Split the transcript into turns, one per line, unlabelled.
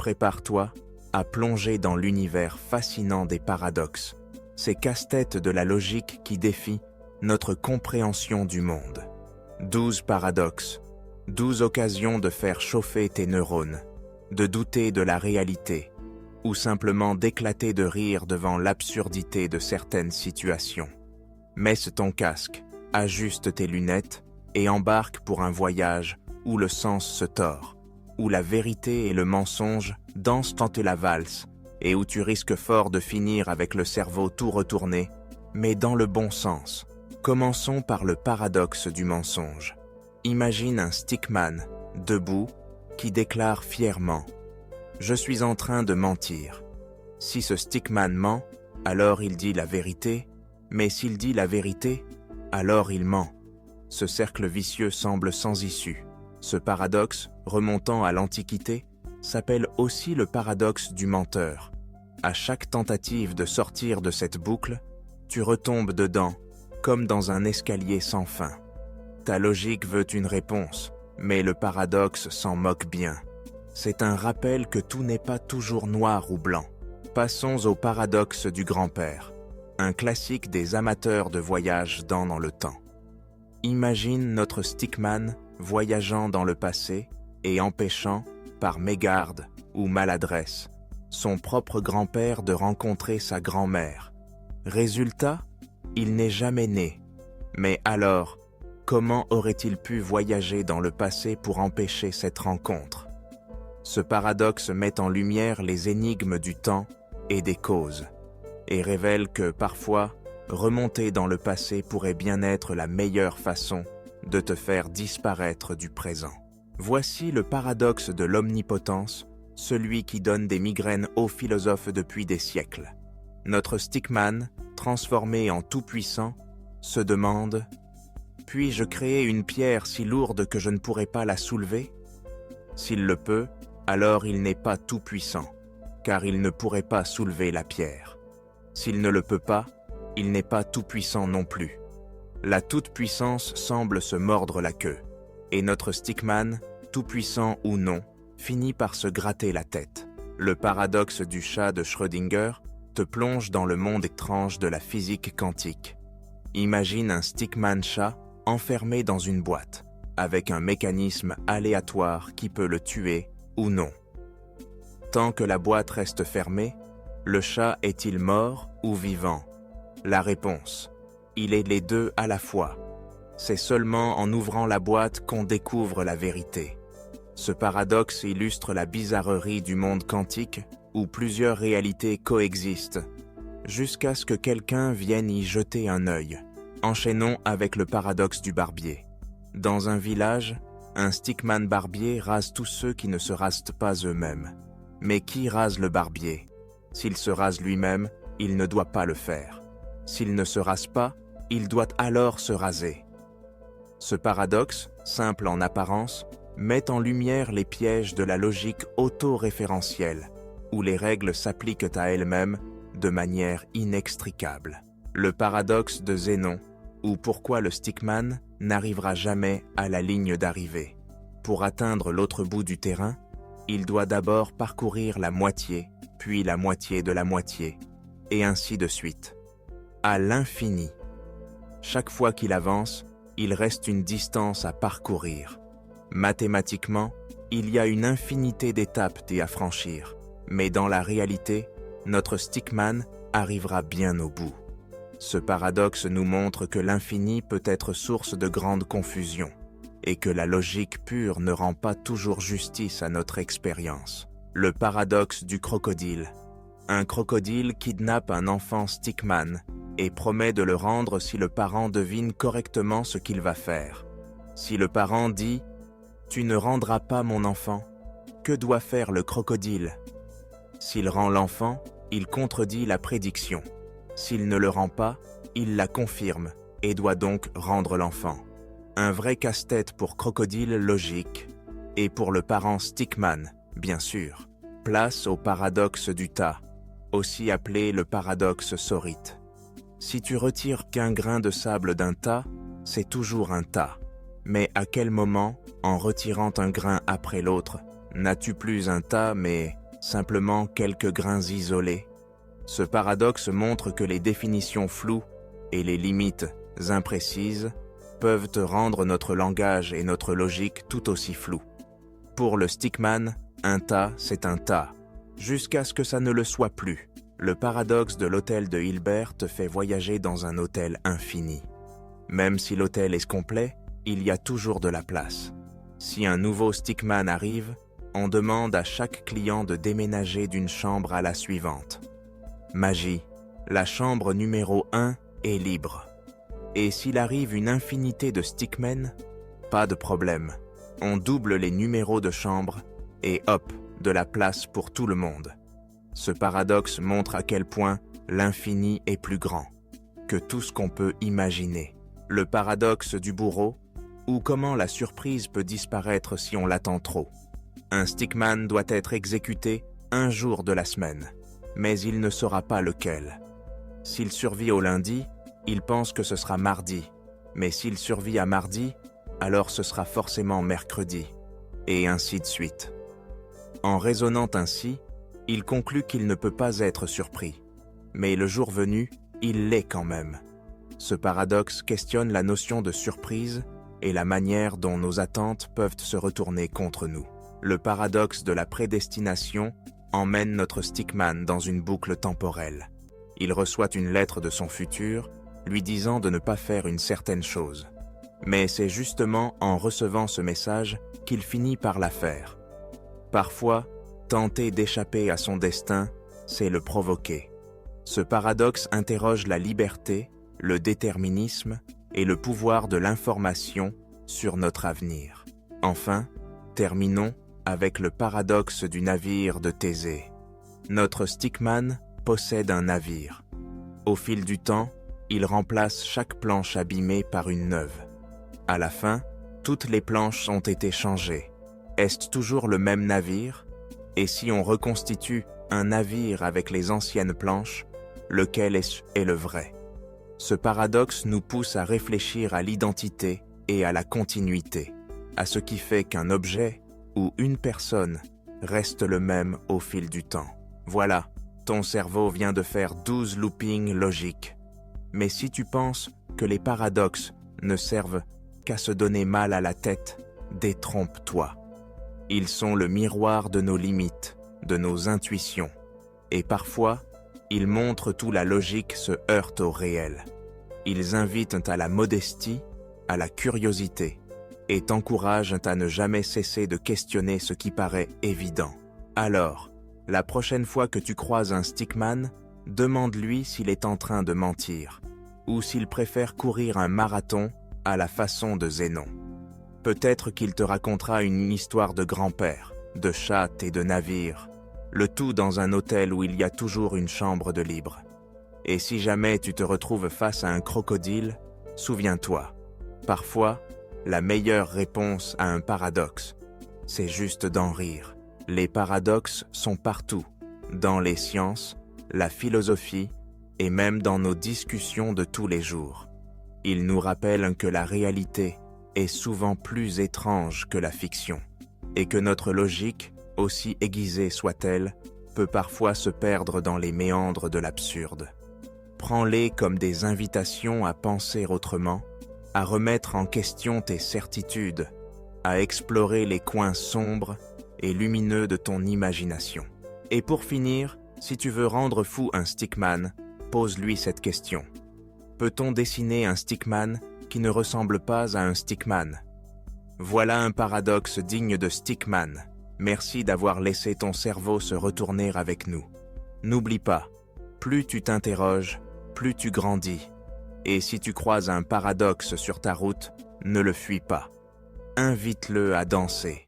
prépare-toi à plonger dans l'univers fascinant des paradoxes, ces casse-têtes de la logique qui défient notre compréhension du monde. 12 paradoxes, 12 occasions de faire chauffer tes neurones, de douter de la réalité, ou simplement d'éclater de rire devant l'absurdité de certaines situations. Mets ton casque, ajuste tes lunettes et embarque pour un voyage où le sens se tord, où la vérité et le mensonge dansent entre la valse et où tu risques fort de finir avec le cerveau tout retourné, mais dans le bon sens. Commençons par le paradoxe du mensonge. Imagine un stickman, debout, qui déclare fièrement « Je suis en train de mentir ». Si ce stickman ment, alors il dit la vérité, mais s'il dit la vérité, alors il ment. Ce cercle vicieux semble sans issue. Ce paradoxe, remontant à l'Antiquité, s'appelle aussi le paradoxe du menteur. À chaque tentative de sortir de cette boucle, tu retombes dedans, comme dans un escalier sans fin. Ta logique veut une réponse, mais le paradoxe s'en moque bien. C'est un rappel que tout n'est pas toujours noir ou blanc. Passons au paradoxe du grand-père, un classique des amateurs de voyage dans le temps. Imagine notre stickman voyageant dans le passé et empêchant, par mégarde ou maladresse, son propre grand-père de rencontrer sa grand-mère. Résultat, il n'est jamais né. Mais alors, comment aurait-il pu voyager dans le passé pour empêcher cette rencontre? Ce paradoxe met en lumière les énigmes du temps et des causes, et révèle que, parfois, remonter dans le passé pourrait bien être la meilleure façon de te faire disparaître du présent. Voici le paradoxe de l'omnipotence, celui qui donne des migraines aux philosophes depuis des siècles. Notre stickman, transformé en tout-puissant, se demande « Puis-je créer une pierre si lourde que je ne pourrai pas la soulever ?» S'il le peut, alors il n'est pas tout-puissant, car il ne pourrait pas soulever la pierre. S'il ne le peut pas, il n'est pas tout-puissant non plus. La toute-puissance semble se mordre la queue, et notre stickman, tout-puissant ou non, finit par se gratter la tête. Le paradoxe du chat de Schrödinger te plonge dans le monde étrange de la physique quantique. Imagine un stickman chat enfermé dans une boîte, avec un mécanisme aléatoire qui peut le tuer ou non. Tant que la boîte reste fermée, le chat est-il mort ou vivant? La réponse: il est les deux à la fois. C'est seulement en ouvrant la boîte qu'on découvre la vérité. Ce paradoxe illustre la bizarrerie du monde quantique où plusieurs réalités coexistent, jusqu'à ce que quelqu'un vienne y jeter un œil. Enchaînons avec le paradoxe du barbier. Dans un village, un stickman barbier rase tous ceux qui ne se rasent pas eux-mêmes. Mais qui rase le barbier? S'il se rase lui-même, il ne doit pas le faire. S'il ne se rase pas, il doit alors se raser. Ce paradoxe, simple en apparence, met en lumière les pièges de la logique auto-référentielle, où les règles s'appliquent à elles-mêmes de manière inextricable. Le paradoxe de Zénon, ou pourquoi le stickman n'arrivera jamais à la ligne d'arrivée. Pour atteindre l'autre bout du terrain, il doit d'abord parcourir la moitié, puis la moitié de la moitié, et ainsi de suite. À l'infini. Chaque fois qu'il avance, il reste une distance à parcourir. Mathématiquement, il y a une infinité d'étapes à franchir, mais dans la réalité, notre stickman arrivera bien au bout. Ce paradoxe nous montre que l'infini peut être source de grande confusion, et que la logique pure ne rend pas toujours justice à notre expérience. Le paradoxe du crocodile. Un crocodile kidnappe un enfant stickman et promet de le rendre si le parent devine correctement ce qu'il va faire. Si le parent dit « Tu ne rendras pas mon enfant », que doit faire le crocodile? S'il rend l'enfant, il contredit la prédiction. S'il ne le rend pas, il la confirme et doit donc rendre l'enfant. Un vrai casse-tête pour crocodile logique et pour le parent stickman, bien sûr. Place au paradoxe du tas, aussi appelé le paradoxe sorite. Si tu retires qu'un grain de sable d'un tas, c'est toujours un tas. Mais à quel moment, en retirant un grain après l'autre, n'as-tu plus un tas mais simplement quelques grains isolés. Ce paradoxe montre que les définitions floues et les limites imprécises peuvent rendre notre langage et notre logique tout aussi flous. Pour le stickman, un tas, c'est un tas, jusqu'à ce que ça ne le soit plus. Le paradoxe de l'hôtel de Hilbert te fait voyager dans un hôtel infini. Même si l'hôtel est complet, il y a toujours de la place. Si un nouveau stickman arrive, on demande à chaque client de déménager d'une chambre à la suivante. Magie, la chambre numéro 1 est libre. Et s'il arrive une infinité de stickmen, pas de problème. On double les numéros de chambre et hop, de la place pour tout le monde. Ce paradoxe montre à quel point l'infini est plus grand que tout ce qu'on peut imaginer. Le paradoxe du bourreau, ou comment la surprise peut disparaître si on l'attend trop. Un stickman doit être exécuté un jour de la semaine, mais il ne saura pas lequel. S'il survit au lundi, il pense que ce sera mardi, mais s'il survit à mardi, alors ce sera forcément mercredi, et ainsi de suite. En raisonnant ainsi, il conclut qu'il ne peut pas être surpris, mais le jour venu, il l'est quand même. Ce paradoxe questionne la notion de surprise et la manière dont nos attentes peuvent se retourner contre nous. Le paradoxe de la prédestination emmène notre stickman dans une boucle temporelle. Il reçoit une lettre de son futur, lui disant de ne pas faire une certaine chose. Mais c'est justement en recevant ce message qu'il finit par la faire. Parfois, tenter d'échapper à son destin, c'est le provoquer. Ce paradoxe interroge la liberté, le déterminisme et le pouvoir de l'information sur notre avenir. Enfin, terminons avec le paradoxe du navire de Thésée. Notre stickman possède un navire. Au fil du temps, il remplace chaque planche abîmée par une neuve. À la fin, toutes les planches ont été changées. Est-ce toujours le même navire ? Et si on reconstitue un navire avec les anciennes planches, lequel est le vrai ? Ce paradoxe nous pousse à réfléchir à l'identité et à la continuité, à ce qui fait qu'un objet ou une personne reste le même au fil du temps. Voilà, ton cerveau vient de faire 12 loopings logiques. Mais si tu penses que les paradoxes ne servent qu'à se donner mal à la tête, détrompe-toi. Ils sont le miroir de nos limites, de nos intuitions. Et parfois, ils montrent où la logique se heurte au réel. Ils invitent à la modestie, à la curiosité, et t'encouragent à ne jamais cesser de questionner ce qui paraît évident. Alors, la prochaine fois que tu croises un stickman, demande-lui s'il est en train de mentir, ou s'il préfère courir un marathon à la façon de Zénon. Peut-être qu'il te racontera une histoire de grand-père, de chatte et de navire, le tout dans un hôtel où il y a toujours une chambre de libre. Et si jamais tu te retrouves face à un crocodile, souviens-toi, parfois, la meilleure réponse à un paradoxe, c'est juste d'en rire. Les paradoxes sont partout, dans les sciences, la philosophie et même dans nos discussions de tous les jours. Ils nous rappellent que la réalité est souvent plus étrange que la fiction, et que notre logique, aussi aiguisée soit-elle, peut parfois se perdre dans les méandres de l'absurde. Prends-les comme des invitations à penser autrement, à remettre en question tes certitudes, à explorer les coins sombres et lumineux de ton imagination. Et pour finir, si tu veux rendre fou un stickman, pose-lui cette question. Peut-on dessiner un stickman qui ne ressemble pas à un stickman ? Voilà un paradoxe digne de stickman. Merci d'avoir laissé ton cerveau se retourner avec nous. N'oublie pas, plus tu t'interroges, plus tu grandis. Et si tu croises un paradoxe sur ta route, ne le fuis pas. Invite-le à danser.